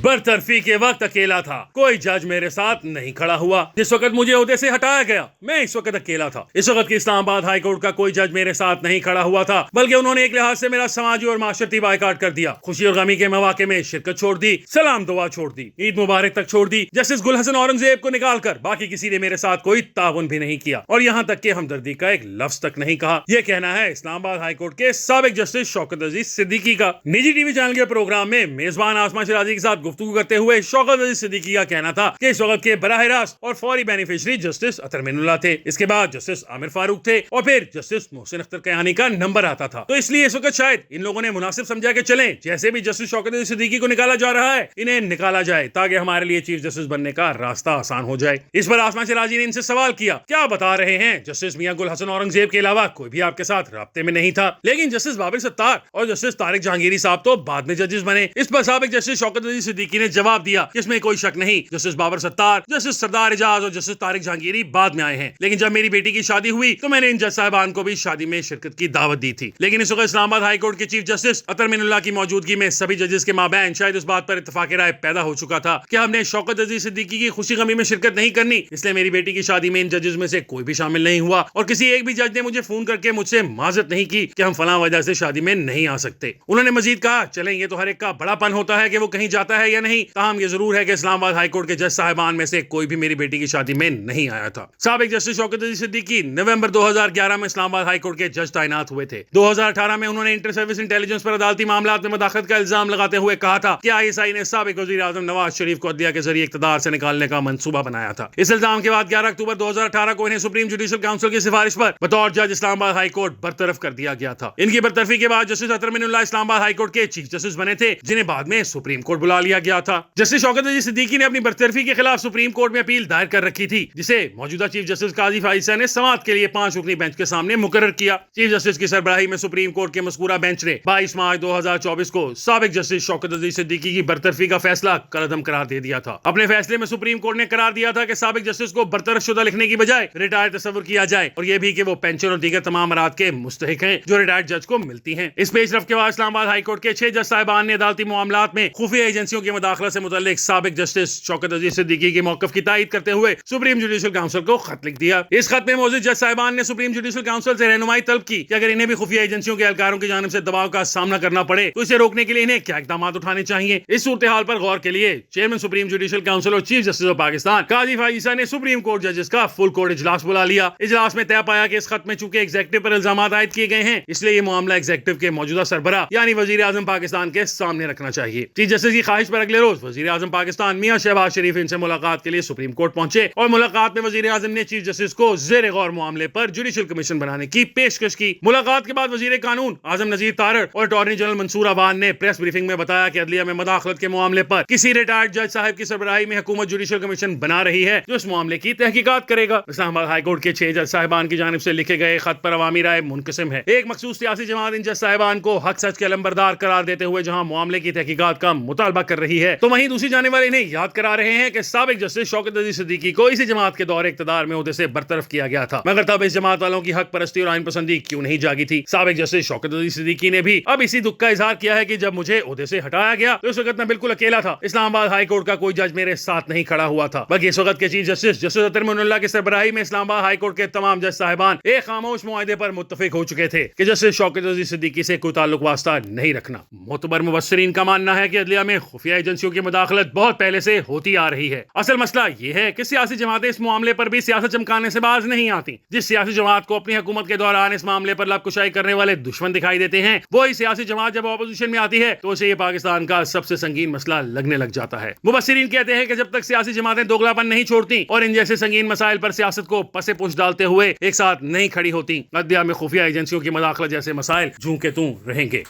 बरतरफी के वक्त अकेला था, कोई जज मेरे साथ नहीं खड़ा हुआ। जिस वक्त मुझे ओहदे से हटाया गया, मैं इस वक्त अकेला था। इस वक्त की इस्लामाबाद हाई कोर्ट का कोई जज मेरे साथ नहीं खड़ा हुआ था, बल्कि उन्होंने एक लिहाज से मेरा समाजी और माशरती बायकाट कर दिया। खुशी और गमी के मौके में शिरकत छोड़ दी, सलाम दुआ छोड़ दी, ईद मुबारक तक छोड़ दी। जस्टिस गुल हसन औरंगजेब को निकाल कर बाकी किसी ने मेरे साथ कोई ताउन भी नहीं किया, और यहाँ तक के हमदर्दी का एक लफ्ज तक नहीं कहा। यह कहना है इस्लामाबाद हाई कोर्ट के साबिक जस्टिस शौकत अजीज सिद्दीकी का। निजी टीवी चैनल के प्रोग्राम में मेजबान आसमा शराजी के साथ गुफ्तगू करते हुए शौकत अजीज सिद्दीकी का कहना था कि इस वक्त के बराह रास्त और फौरी बेनिफिशरी जस्टिस अतर मिनुल्लाह थे, इसके बाद जस्टिस आमिर फारूक थे, और फिर जस्टिस मोहसिन अख्तर कयानी का नंबर आता था। तो इसलिए इस वक्त शायद इन लोगों ने मुनासिब समझा के चलें, जैसे भी जस्टिस शौकत अजीज सिद्दीकी को निकाला जा रहा है, इन्हें निकाला जाए, ताकि हमारे लिए चीफ जस्टिस बनने का रास्ता आसान हो जाए। इस पर आसमा शराजी ने इनसे सवाल किया, क्या बता रहे हैं? जस्टिस मियां गुल हसन औरंगजेब के अलावा कोई भी आपके साथ राब्ते में नहीं था, लेकिन जस्टिस बाबर सत्तार और जस्टिस तारिक जहांगीरी साहब तो बाद में जजेस बने। इस पर साबिक जस्टिस शौकत अजीज सिद्दीकी ने जवाब दिया, इसमें कोई शक नहीं, जस्टिस बाबर सत्तार, जस्टिस सरदार एजाज और जस्टिस तारिक जहांगीरी बाद में आए हैं, लेकिन जब मेरी बेटी की शादी हुई तो मैंने इन जज साहबान को भी शादी में शिरकत की दावत दी थी। लेकिन इस वक्त इस्लामाबाद हाई कोर्ट के चीफ जस्टिस अतर मिनुल्लाह की मौजूदगी में सभी जजेस के माबैन शायद इस बात पर इत्तेफाक राय पैदा हो चुका था कि हमने शौकत अजीज सिद्दीकी की खुशी गमी में शिरकत नहीं करनी, इसलिए मेरी बेटी की शादी में इन जजेस में से कोई भी शामिल नहीं हुआ, और किसी एक भी जज ने मुझे फोन करके मुझसे माजरत नहीं की कि हम फलां वजह से शादी में नहीं आ सकते। उन्होंने मजीद कहा, चलें ये तो हर एक का बड़ापन होता है कि वो कहीं जाता है या नहीं, ताहम ये जरूर है कि इस्लामाबाद हाई कोर्ट के जज साहिबान में से कोई भी मेरी बेटी की शादी में नहीं आया था। साबिक जस्टिस शौकत अजीज सिद्दीकी नवंबर 2011 में इस्लामाबाद हाई कोर्ट के जज तैनात हुए थे। 2018 में उन्होंने इंटर सर्विस इंटेलिजेंस पर अदालती मामलात में मदाखलत का इल्जाम लगाते हुए कहा था कि ISI ने साबिक वजीर आजम नवाज शरीफ को अदलिया के जरिए इख्तिदार से निकालने का मंसूबा बनाया था। इस इल्जाम के बाद 11 अक्टूबर 2018 को इन्हें सुप्रीम जुडिशल काउंसिल की सिफारिश पर बतौर जज इस्लामाबाद हाई कोर्ट बरतरफ कर दिया गया था। इनकी बरतरफी के बाद जस्टिस अतर मिनुल्लाह इस्लामाबाद हाई कोर्ट के चीफ जस्टिस बने थे, जिन्हें बाद में सुप्रीम कोर्ट बुला लिया गया था। जस्टिस शौकत अजीज सिद्दीकी ने अपनी बरतरफी के खिलाफ सुप्रीम कोर्ट में अपील दायर कर रखी थी, जिसे मौजूदा चीफ जस्टिस काजी फाइसा ने समाअत के लिए 5 रुकनी बेंच के सामने मुकर्रर किया। चीफ जस्टिस की सरबराही में सुप्रीम कोर्ट के मज़कूरा बेंच ने 22 मार्च 2024 को साबिक जस्टिस शौकत अजीज सिद्दीकी की बरतरफी का फैसला कलअदम करार दे दिया था। अपने फैसले में सुप्रीम कोर्ट ने करार दिया था कि साबिक जस्टिस को बरतरफ शुदा लिखने की बजाय रिटायर्ड तस्वुर किया जाए, और यह भी कि वो पेंशन और दीगर तमाम अराद के मुस्तहिक हैं जो रिटायर्ड जज को मिलती हैं। इस पेशरफ के बाद इस्लामाबाद हाई कोर्ट के 6 जज साहिबान ने अदालती मामलात में खुफिया एजेंसियों की मुदाखलत से मुतल्लिक साबिक जस्टिस शौकत अजीज सिद्दीकी के मौक़िफ़ की तायीद करते हुए सुप्रीम जुडिशल काउंसिल को खत लिख दिया। इस खत में मौजूद जज साहिबान ने सुप्रीम जुडिशल काउंसिल से रहनुमाई तलब की कि अगर इन्हें भी खुफिया एजेंसियों के एहलकारों की जानिब से दबाव का सामना करना पड़े तो इसे रोकने के लिए इन्हें क्या इक़दाम उठाने चाहिए। इस सूरत हाल पर गौर के लिए चेयरमैन सुप्रीम जुडिशल काउंसिल और चीफ जस्टिस ऑफ पाकिस्तान काजी फाइसा ने सुप्रीम कोर्ट जजेस का फुल कोर्ट इजलास बुला लिया। इजलास में तय पाया कि इस खत में चूंकि एग्जीक्यूटिव पर इल्जाम आयद किए गए हैं, इसलिए ये मामला एग्जीक्यूटिव के मौजूदा सरबराह यानी वजीर आजम पाकिस्तान के सामने रखना चाहिए। चीफ जस्टिस की ख्वाहिश पर अगले रोज वजीर आजम पाकिस्तान मियां शहबाज शरीफ इनसे मुलाकात के लिए सुप्रीम कोर्ट पहुंचे, और मुलाकात में वजीर आजम ने चीफ जस्टिस को ज़ेर गौर मामले पर जुडिशल कमीशन बनाने की पेशकश की। मुलाकात के बाद वजीर कानून आजम नजीर तारड़ और अटॉर्नी जनरल मंसूर अवान ने प्रेस ब्रीफिंग में बताया कि अदलिया में मदाखलत के मामले पर किसी रिटायर्ड जज साहब की सरबराही में हुकूमत जुडिशल कमीशन बना रही है जो इस मामले की तहकीकात करेगा। इस्लामाबाद हाई कोर्ट के 6 जज साहिबान की जानिब से लिखे गए खत पर अवामी राय मुनकसिम है। एक मखसूस सियासी जमात इन जज साहिबान को हक सच के अलंबरदार करार देते हुए जहां मामले की तहकीकात का मुतालबा कर रही है, तो वहीं दूसरी जाने वाले इन्हें याद करा रहे हैं कि साबिक जस्टिस शौकत अजीज सिद्दीकी को इसी जमात के दौरे इख्तिदार में ओहदे से बरतरफ किया गया था, मगर तब इस जमात वालों की हक परस्ती और आइन पसंदी क्यों नहीं जागी थी। साबिक जस्टिस शौकत अजीज सिद्दीकी ने भी अब इसी दुख का इजहार किया है कि जब मुझे ओहदे से हटाया गया तो इस वक्त मैं बिल्कुल अकेला था। इस्लामाबाद हाई कोर्ट का कोई जज मेरे साथ नहीं खड़ा हुआ था, बल्कि इस वक्त के चीफ जस्टिस जस्टिस अतर मिनुल्लाह की सरबराही में इस्लामाबाद हाई कोर्ट के तमाम जज साहिबान एक खामोश मुआहदे पर मुत्तफिक हो चुके थे कि जस्टिस शौकत अजीज सिद्दीकी से कोई ताल्लुक वास्ता नहीं रखना। मोतबर मुबस्सिरीन का मानना है कि अदलिया में खुफिया एजेंसियों की मुदाखलत बहुत पहले से होती आ रही है। असल मसला यह है कि सियासी जमातें इस मामले पर भी सियासत चमकाने से बाज नहीं आती। जिस सियासी जमात को अपनी हुकूमत के दौरान इस मामले पर लबकुशाई करने वाले दुश्मन दिखाई देते हैं, वही सियासी जमात जब ऑपोजिशन में आती है तो उसे ये पाकिस्तान का सबसे संगीन मसला लगने लग जाता है। मुबस्सिरीन कहते हैं कि जब तक सियासी जमातें दोगलापन नहीं छोड़ती और इन जैसे संगीन मसाइल पर सियासत को पसे पुश डालते हुए एक साथ नहीं खड़ी होती, अदलिया में खुफिया एजेंसियों की मुदाखलत जैसे मसाइल जूं के तूं रहेंगे।